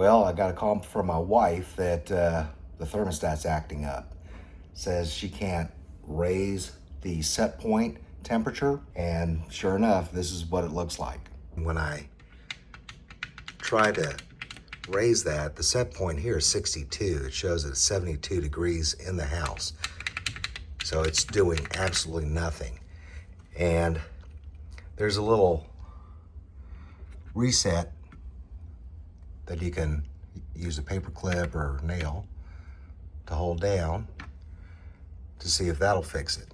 Well, I got a call from my wife that the thermostat's acting up. Says she can't raise the set point temperature, and sure enough, this is what it looks like. When I try to raise that, the set point here is 62. It shows it's 72 degrees in the house. So it's doing absolutely nothing. And there's a little reset that you can use a paper clip or nail to hold down to see if that'll fix it.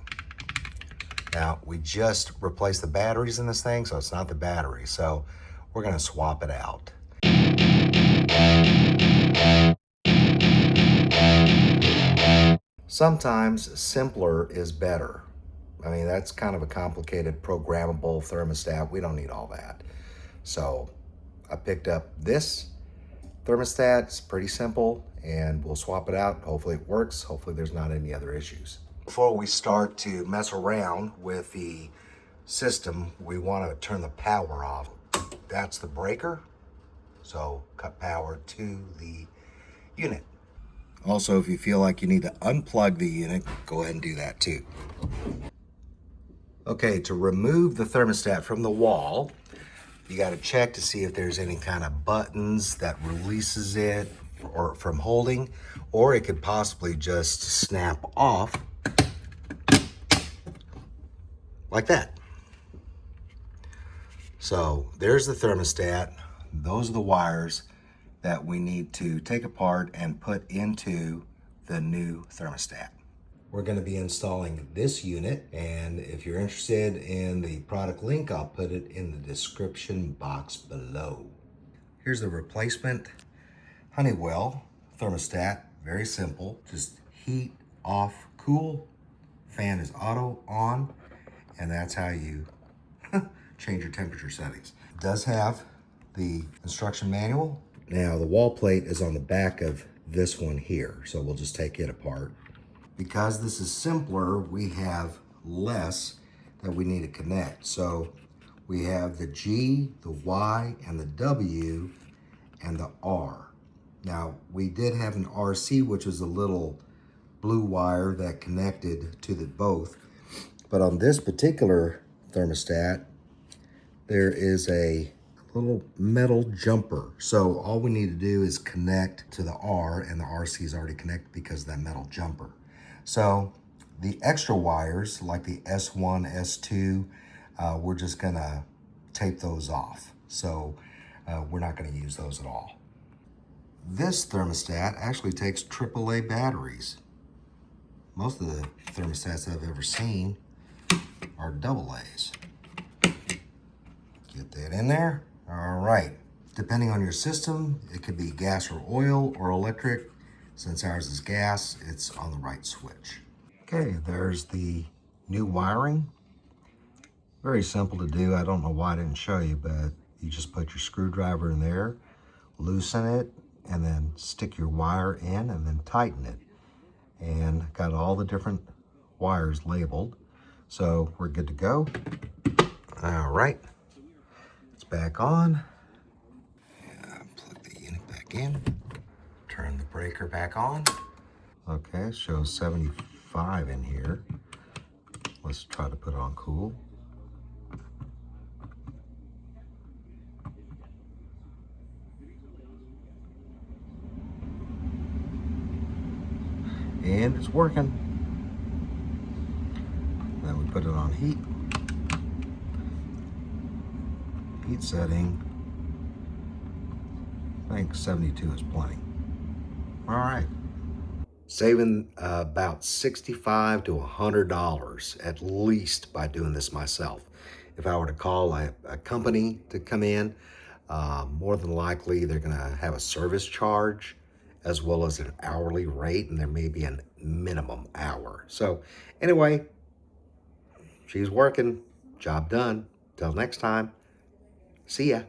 Now, we just replaced the batteries in this thing, so it's not the battery. So we're gonna swap it out. Sometimes simpler is better. I mean, that's kind of a complicated programmable thermostat. We don't need all that. So I picked up this thermostat. It's pretty simple, and we'll swap it out. Hopefully it works. Hopefully there's not any other issues. Before we start to mess around with the system, we want to turn the power off. That's the breaker. So cut power to the unit. Also, if you feel like you need to unplug the unit, go ahead and do that too. Okay, to remove the thermostat from the wall, you got to check to see if there's any kind of buttons that releases it or from holding, or it could possibly just snap off like that. So there's the thermostat. Those are the wires that we need to take apart and put into the new thermostat. We're going to be installing this unit, and if you're interested in the product link, I'll put it in the description box below. Here's the replacement Honeywell thermostat. Very simple. Just heat, off, cool. Fan is auto on, and that's how you change your temperature settings. It does have the instruction manual. Now the wall plate is on the back of this one here, so we'll just take it apart. Because this is simpler, we have less that we need to connect. So we have the G, the Y, and the W, and the R. Now, we did have an RC, which is a little blue wire that connected to the both. But on this particular thermostat, there is a little metal jumper. So all we need to do is connect to the R, and the RC is already connected because of that metal jumper. So the extra wires, like the S1, S2, we're just gonna tape those off. So we're not gonna use those at all. This thermostat actually takes AAA batteries. Most of the thermostats I've ever seen are AA's. Get that in there. All right. Depending on your system, it could be gas or oil or electric. Since ours is gas, it's on the right switch. Okay, there's the new wiring. Very simple to do. I don't know why I didn't show you, but you just put your screwdriver in there, loosen it, and then stick your wire in and then tighten it. And got all the different wires labeled. So we're good to go. All right, it's back on. Plug the unit back in. Turn the breaker back on. Okay, it shows 75 in here. Let's try to put it on cool. And it's working. Then we put it on heat. Heat setting, I think 72 is plenty. All right. Saving about $65 to $100 at least by doing this myself. If I were to call a company to come in, more than likely they're gonna have a service charge as well as an hourly rate, and there may be a minimum hour. So anyway, she's working, job done. Till next time, see ya.